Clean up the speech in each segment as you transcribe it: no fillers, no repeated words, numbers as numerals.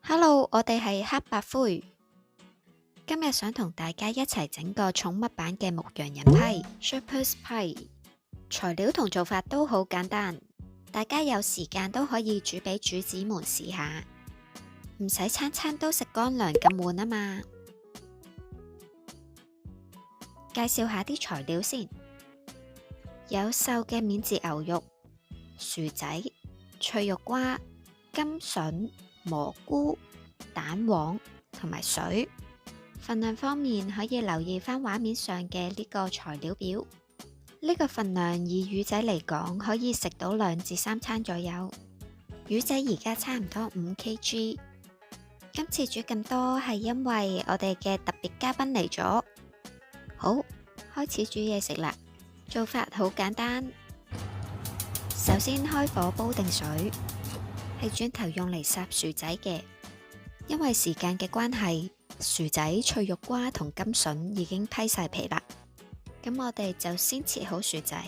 Hello，我哋係黑白灰。今日想同大家一齊整個寵物版嘅牧羊人批 Shepherd's Pie。材料同做法都好簡單，大家有時間都可以煮俾主子們試下，唔使餐餐都食乾糧咁悶啊嘛。介紹下啲材料先，有瘦嘅免治牛肉、薯仔、脆肉瓜、甘筍、蘑菇、蛋黃同埋水。份量方面可以留意返畫面上嘅呢個材料表。呢個份量以魚仔嚟講，可以食到2至3餐左右。魚仔而家差唔多5 kg。今次煮咁多係因為我哋嘅特別嘉賓嚟咗。好，開始煮嘢食啦。做法好簡單，首先開火煲定水，係轉頭用嚟烚薯仔嘅。因為時間嘅關係，薯仔、脆肉瓜同甘筍已經批晒皮啦。咁我哋就先切好薯仔，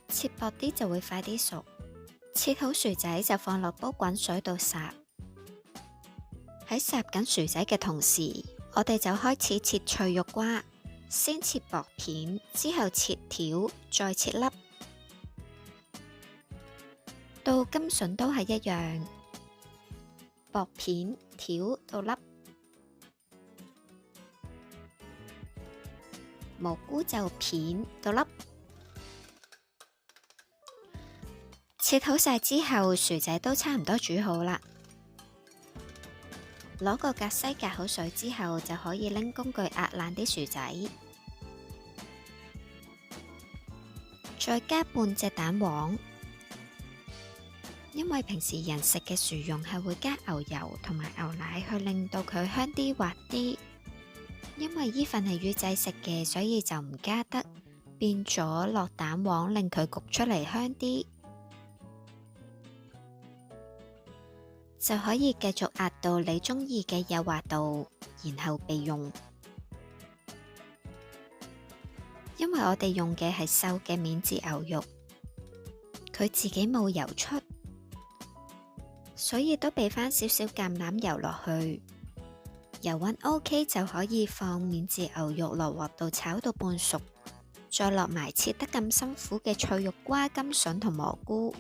切薄啲就會快啲熟。切好薯仔就放落煲滾水度烚。喺烚緊薯仔嘅同時，我哋就開始切脆肉瓜，先切薄片，之後切條，再切粒。到甘筍都係一樣，薄片、條到粒。蘑菇就片到粒。切好晒之後，薯仔都差唔多煮好啦。攞個隔篩隔好水之後，就可以拎工具壓爛啲薯仔，再加半隻蛋黃。因為平時人食嘅薯蓉係會加牛油同埋牛奶去令到佢香啲滑啲。因為依份係魚仔食嘅，所以就唔加得，變咗落蛋黃令佢焗出嚟香啲，就可以繼續壓到你中意嘅有滑度，然後備用。因為我哋用嘅係瘦嘅免治牛肉，佢自己冇油出，所以都俾翻少少橄欖油落去。油溫 OK 就可以放免治牛肉落鑊度炒到半熟，再落埋切得咁辛苦嘅脆肉瓜、甘筍同蘑菇。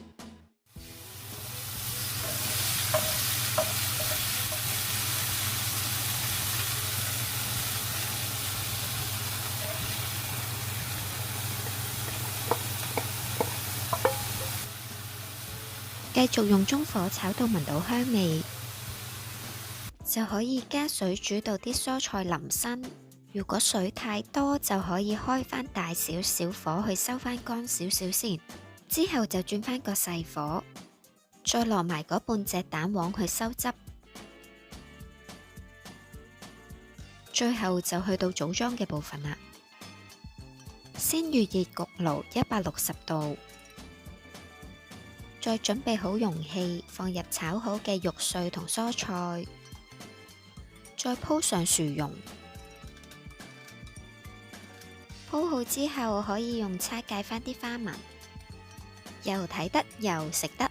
繼續用中火炒到聞到香味，就可以加水煮到啲蔬菜淋身。如果水太多，就可以開返大少少火去收返乾少少先。之後就轉返個細火，再落埋嗰半隻蛋黃去收汁。最後就去到組裝嘅部分啦。先預熱焗爐160度，再準備好容器，放入炒好嘅肉碎同蔬菜。再鋪上薯蓉，鋪好之後可以用叉界返啲花紋，又睇得又食得。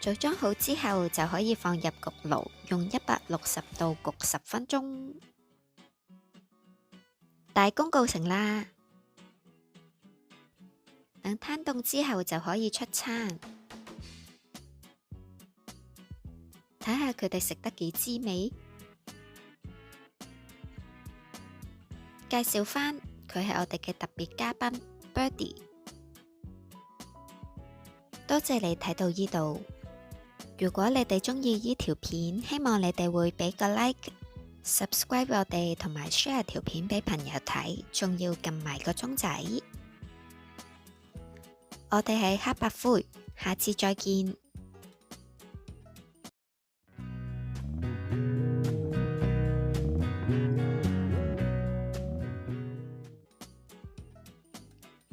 組裝好之後就可以放入焗爐，用160度焗10分鐘。大功告成啦！等攤凍之後就可以出餐。睇下佢哋食得幾滋味。介紹返佢係我哋嘅特別嘉賓 Birdie。多謝你睇到呢度。如果你哋鍾意呢條片，希望你哋會俾個 like、subscribe 我哋同埋 share 條片俾朋友睇，仲要撳埋個鐘仔。我哋係黑白灰，下次再見。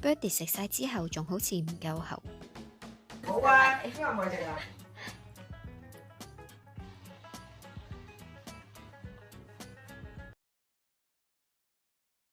Birdie 食晒之後，仲好似唔夠喉。冇啊，你今日冇食啊？